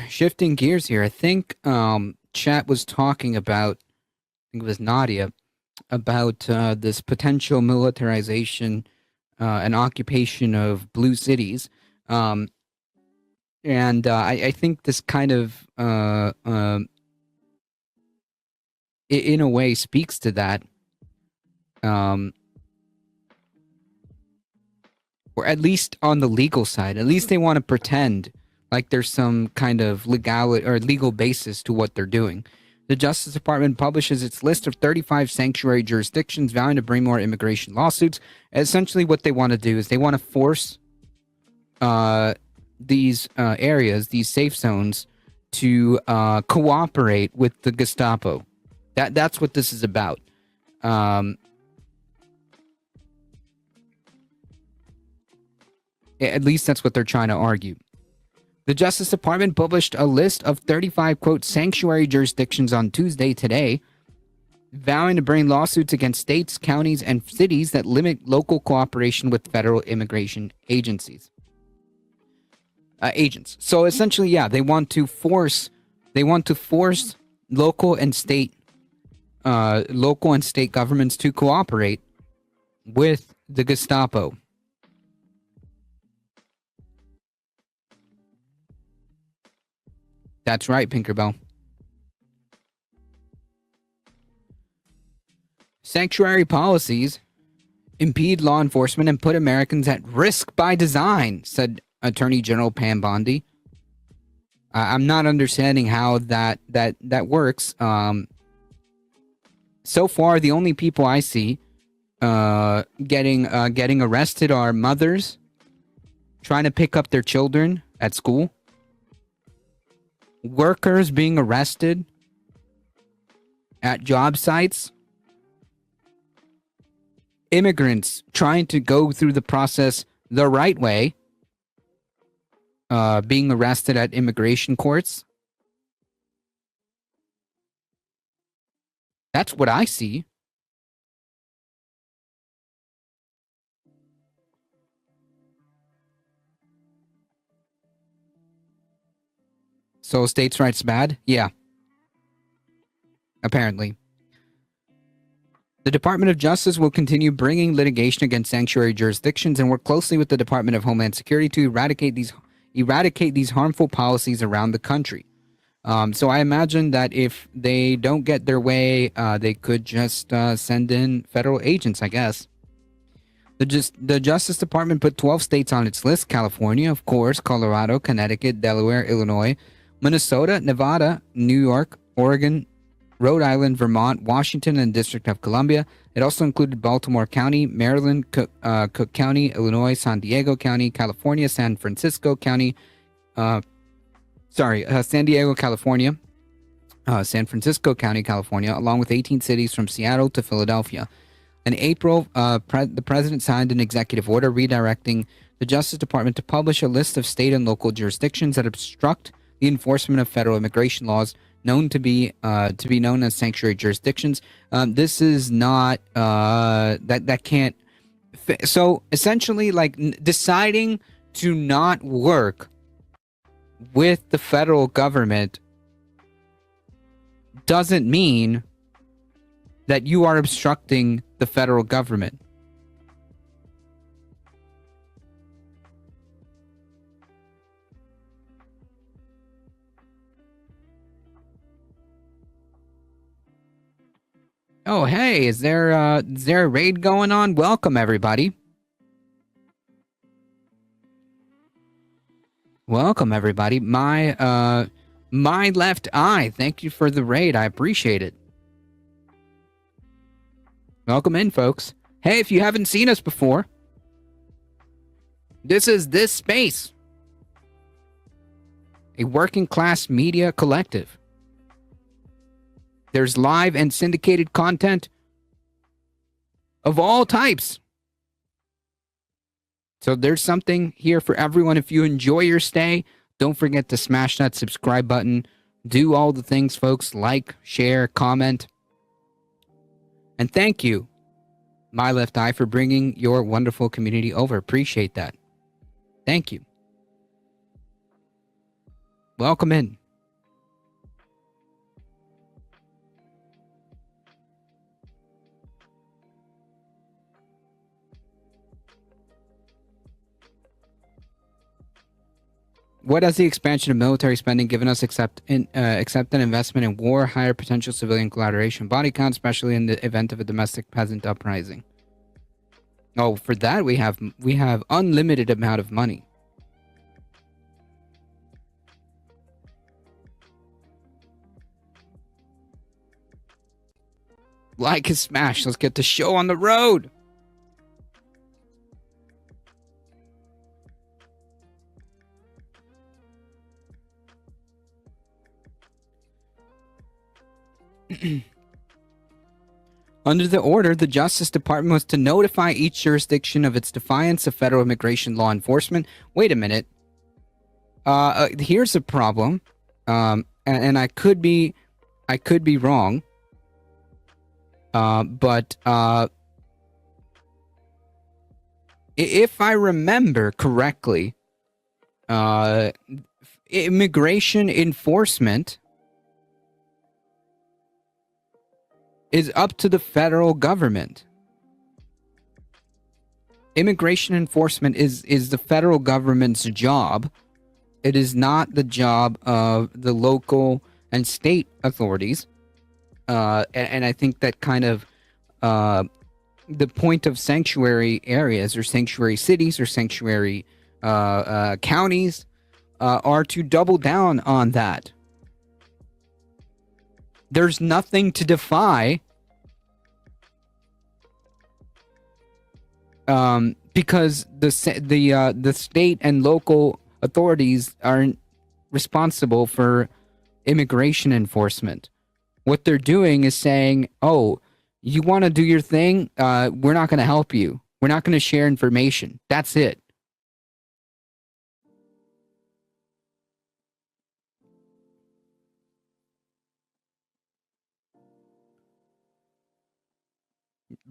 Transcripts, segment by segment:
shifting gears here. I think chat was talking about, I think it was Nadia, about this potential militarization and occupation of blue cities. Um, and I think this kind of, in a way, speaks to that. Um, or at least on the legal side, at least they want to pretend like there's some kind of legal basis to what they're doing. The Justice Department publishes its list of 35 sanctuary jurisdictions vowing to bring more immigration lawsuits. Essentially, what they want to do is they want to force these areas, these safe zones, to cooperate with the Gestapo. That's what this is about. At least that's what they're trying to argue. The Justice Department published a list of 35, quote, sanctuary jurisdictions on Tuesday today, vowing to bring lawsuits against states, counties, and cities that limit local cooperation with federal immigration agencies. Agents. So essentially, yeah, they want to force local and state governments to cooperate with the Gestapo. That's right, Pinkerbell. Sanctuary policies impede law enforcement and put Americans at risk by design, said Attorney General Pam Bondi. I'm not understanding how that works. So far, the only people I see getting arrested are mothers trying to pick up their children at school, workers being arrested at job sites, immigrants trying to go through the process the right way, being arrested at immigration courts. That's what I see. So states' rights bad? Yeah. Apparently. The Department of Justice will continue bringing litigation against sanctuary jurisdictions and work closely with the Department of Homeland Security to eradicate these harmful policies around the country. So I imagine that if they don't get their way, they could just send in federal agents, I guess. The Justice Department put 12 states on its list: California, of course, Colorado, Connecticut, Delaware, Illinois, Minnesota, Nevada, New York, Oregon, Rhode Island, Vermont, Washington, and District of Columbia. It also included Baltimore County, Maryland, Cook County, Illinois, San Diego County, California, San Francisco County, San Diego, California, San Francisco County, California, along with 18 cities from Seattle to Philadelphia. In April, the president signed an executive order redirecting the Justice Department to publish a list of state and local jurisdictions that obstruct the enforcement of federal immigration laws known to be known as sanctuary jurisdictions. This is not that can't. So essentially, like deciding to not work with the federal government doesn't mean that you are obstructing the federal government. Oh, hey, is there a raid going on? Welcome, everybody. Welcome, everybody. My left eye. Thank you for the raid. I appreciate it. Welcome in, folks. Hey, if you haven't seen us before, this is This Space, a working class media collective. There's live and syndicated content of all types. So there's something here for everyone. If you enjoy your stay, don't forget to smash that subscribe button. Do all the things, folks. Like, share, comment. And thank you, My Left Eye, for bringing your wonderful community over. Appreciate that. Thank you. Welcome in. What has the expansion of military spending given us except an investment in war, higher potential civilian collaboration, body count, especially in the event of a domestic peasant uprising? Oh, for that we have unlimited amount of money. Like and smash. Let's get the show on the road. Under the order, the Justice Department was to notify each jurisdiction of its defiance of federal immigration law enforcement. Wait a minute. Here's a problem. And I could be wrong. But if I remember correctly, immigration enforcement is up to the federal government. Immigration enforcement is the federal government's job. It is not the job of the local and state authorities. And I think that kind of the point of sanctuary areas or sanctuary cities or sanctuary counties are to double down on that. There's nothing to defy because the state and local authorities aren't responsible for immigration enforcement. What they're doing is saying, oh, you want to do your thing? We're not going to help you. We're not going to share information. That's it.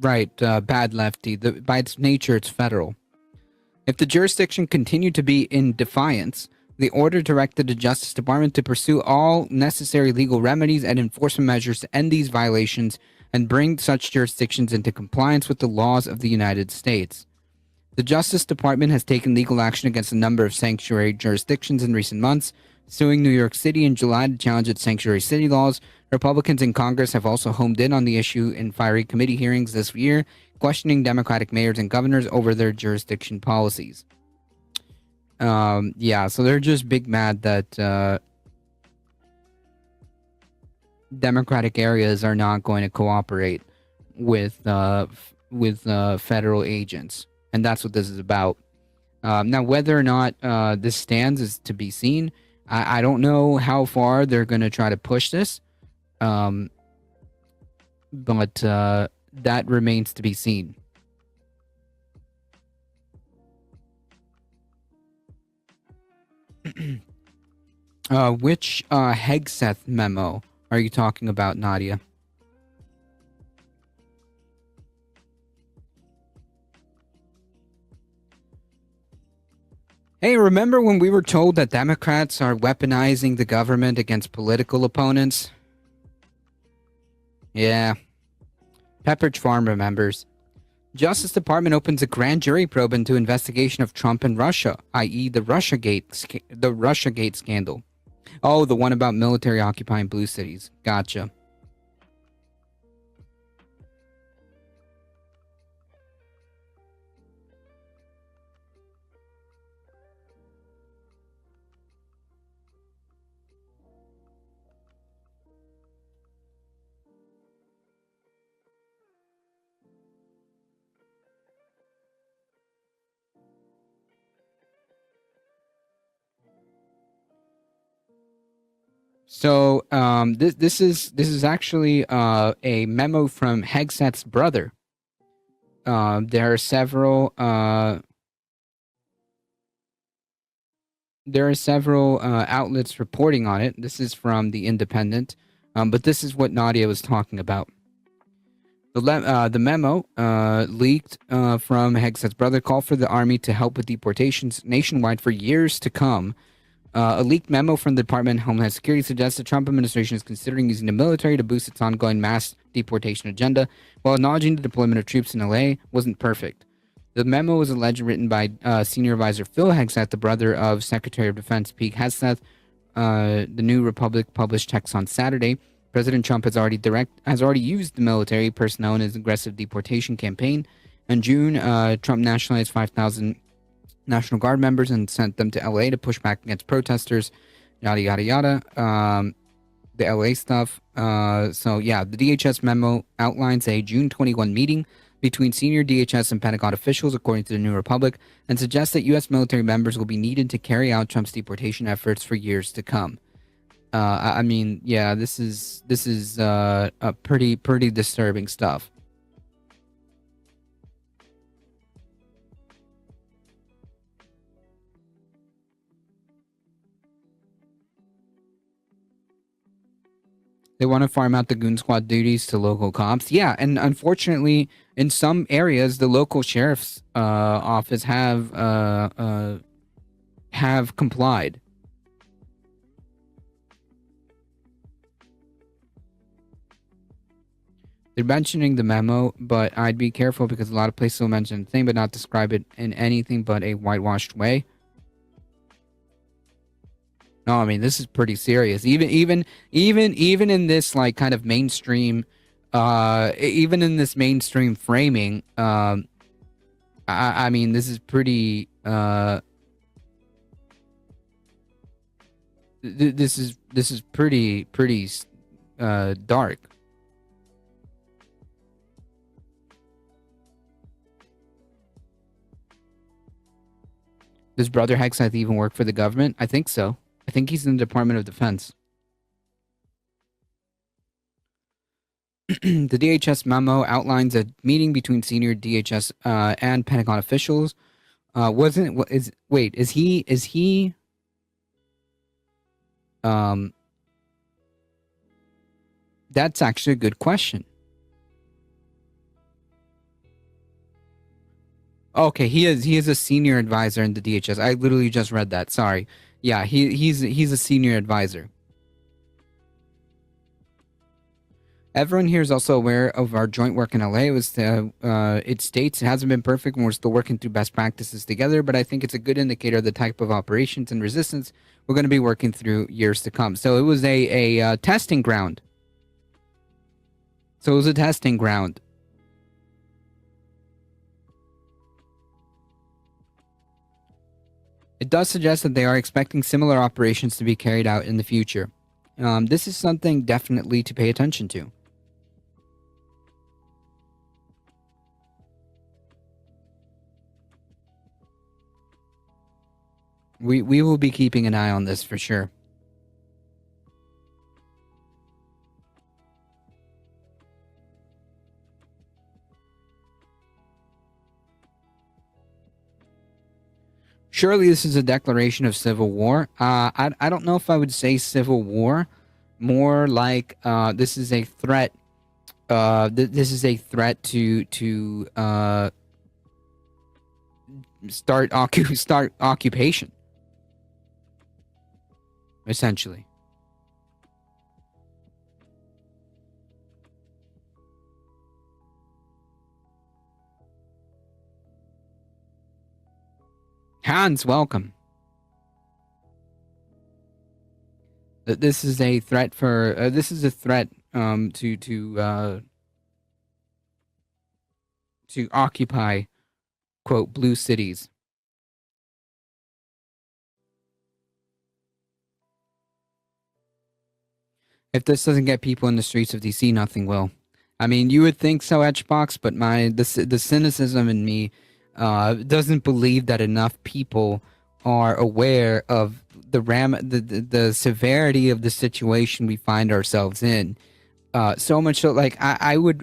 Right, bad lefty. By its nature, it's federal. If the jurisdiction continued to be in defiance, the order directed the Justice Department to pursue all necessary legal remedies and enforcement measures to end these violations and bring such jurisdictions into compliance with the laws of the United States. The Justice Department has taken legal action against a number of sanctuary jurisdictions in recent months, suing New York City in July to challenge its sanctuary city laws. Republicans in Congress have also homed in on the issue in fiery committee hearings this year, questioning Democratic mayors and governors over their jurisdiction policies. Yeah, so they're just big mad that Democratic areas are not going to cooperate with federal agents, and that's what this is about. Now, whether or not this stands is to be seen. I don't know how far they're going to try to push this, but that remains to be seen. Which Hegseth memo are you talking about, Nadia? Hey, remember when we were told that Democrats are weaponizing the government against political opponents? Yeah. Pepperidge Farm remembers. Justice Department opens a grand jury probe into investigation of Trump and Russia, i.e. the Russiagate scandal. Oh, the one about military occupying blue cities. Gotcha. So this is actually a memo from Hegseth's brother. There are several outlets reporting on it. This is from the Independent, but this is what Nadia was talking about. The memo leaked from Hegseth's brother called for the army to help with deportations nationwide for years to come. A leaked memo from the Department of Homeland Security suggests the Trump administration is considering using the military to boost its ongoing mass deportation agenda, while acknowledging the deployment of troops in LA wasn't perfect. The memo was allegedly written by senior advisor Phil Hegseth, the brother of Secretary of Defense Pete Hegseth. The New Republic published text on Saturday. President Trump has already used the military personnel in his aggressive deportation campaign. In June, Trump nationalized 5,000 National Guard members and sent them to LA to push back against protesters, yada, yada, yada. The LA stuff. So, yeah, the DHS memo outlines a June 21 meeting between senior DHS and Pentagon officials, according to the New Republic, and suggests that U.S. military members will be needed to carry out Trump's deportation efforts for years to come. I mean, yeah, this is a pretty disturbing stuff. They want to farm out the goon squad duties to local cops. Yeah, and unfortunately, in some areas, the local sheriff's office have complied. They're mentioning the memo, but I'd be careful because a lot of places will mention the thing, but not describe it in anything but a whitewashed way. No, I mean, this is pretty serious. Even in this like kind of mainstream, even in this mainstream framing, I mean, this is pretty. This is pretty dark. Does Brother Hegseth even work for the government? I think so. I think he's in the Department of Defense. The DHS memo outlines a meeting between senior DHS and Pentagon officials. Is he? That's actually a good question. Okay, he is a senior advisor in the DHS. I literally just read that. Sorry. Yeah, he's a senior advisor. Everyone here is also aware of our joint work in LA. It states it hasn't been perfect and we're still working through best practices together, but I think it's a good indicator of the type of operations and resistance we're going to be working through years to come. So it was a testing ground. It does suggest that they are expecting similar operations to be carried out in the future. This is something definitely to pay attention to. We will be keeping an eye on this for sure. Surely this is a declaration of civil war. I don't know if I would say civil war. More like this is a threat. This is a threat to start occupation. Essentially. Hans, welcome. This is a threat for. This is a threat to occupy, quote, blue cities. If this doesn't get people in the streets of DC, nothing will. I mean, you would think so, Etchbox, but the cynicism in me doesn't believe that enough people are aware of the severity of the situation we find ourselves in. So much so, like I would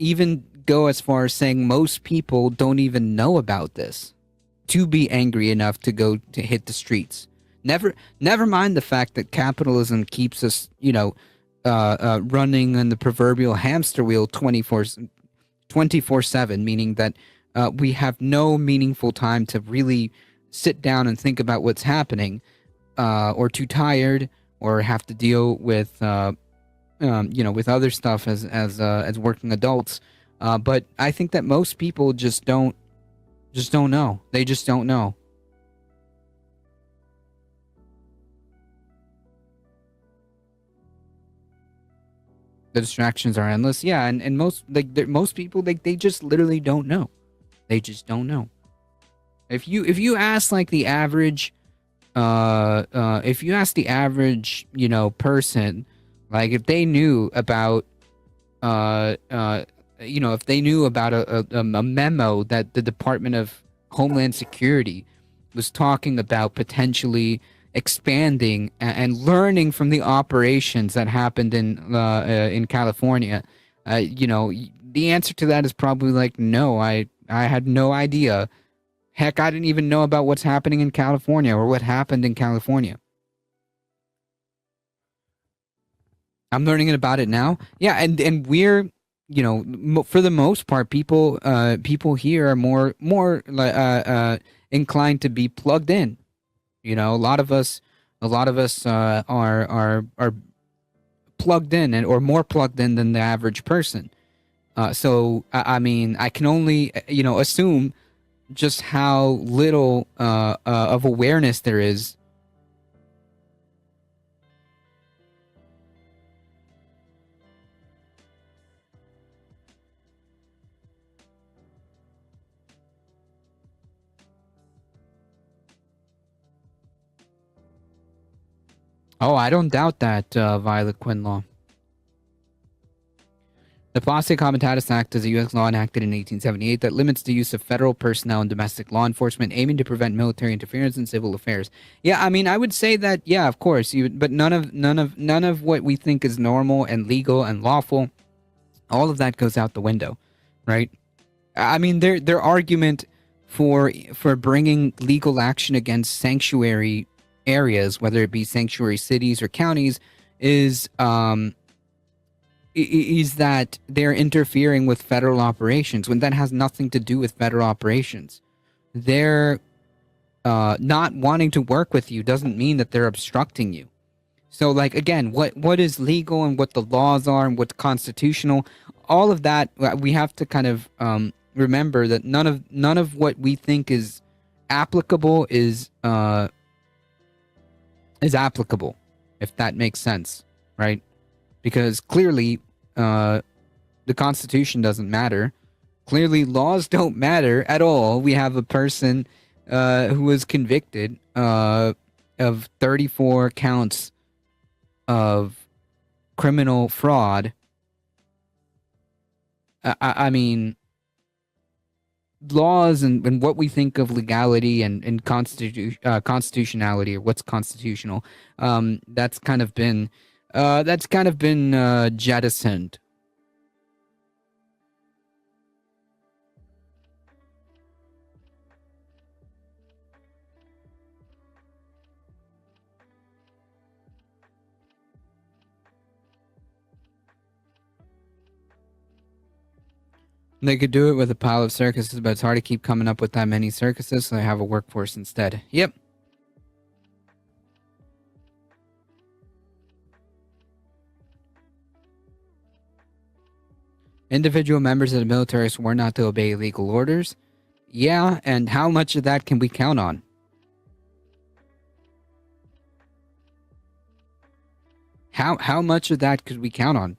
even go as far as saying most people don't even know about this to be angry enough to go to hit the streets. Never mind the fact that capitalism keeps us, running on the proverbial hamster wheel 24/7, meaning that we have no meaningful time to really sit down and think about what's happening, or too tired, or have to deal with with other stuff as working adults. But I think that most people just don't know. They just don't know. The distractions are endless. Yeah, and most people, they just literally don't know. They just don't know. If you ask like the average if you ask the average, person, like if they knew about if they knew about a memo that the Department of Homeland Security was talking about potentially expanding and learning from the operations that happened in California, the answer to that is probably like, no, I had no idea. Heck, I didn't even know about what's happening in California or what happened in California. I'm learning about it now. Yeah, and we're, for the most part, people here are more inclined to be plugged in. A lot of us are plugged in, or more plugged in than the average person. So I mean, I can only assume just how little of awareness there is. Oh, I don't doubt that, Violet Quinlaw. The Posse Comitatus Act is a U.S. law enacted in 1878 that limits the use of federal personnel in domestic law enforcement, aiming to prevent military interference in civil affairs. Yeah, I mean, I would say that, yeah, of course, but none of what we think is normal and legal and lawful, all of that goes out the window, right? I mean, their argument for bringing legal action against sanctuary areas, whether it be sanctuary cities or counties, is is that they're interfering with federal operations when that has nothing to do with federal operations. They're not wanting to work with you doesn't mean that they're obstructing you. So, like, again, what is legal and what the laws are and what's constitutional, all of that, we have to kind of remember that none of what we think is applicable is applicable, if that makes sense, right? Because clearly, the Constitution doesn't matter. Clearly, laws don't matter at all. We have a person who was convicted of 34 counts of criminal fraud. I mean, laws and what we think of legality and constitutionality, or what's constitutional, that's kind of been jettisoned. They could do it with a pile of circuses, but it's hard to keep coming up with that many circuses, so they have a workforce instead. Yep. Individual members of the military swore not to obey legal orders. Yeah, and how much of that can we count on? How much of that could we count on?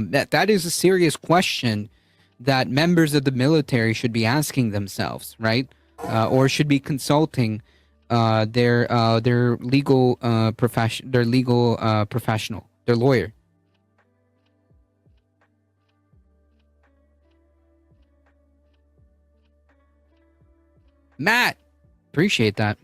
That is a serious question that members of the military should be asking themselves, right? Or should be consulting their legal professional, their lawyer. Matt, appreciate that.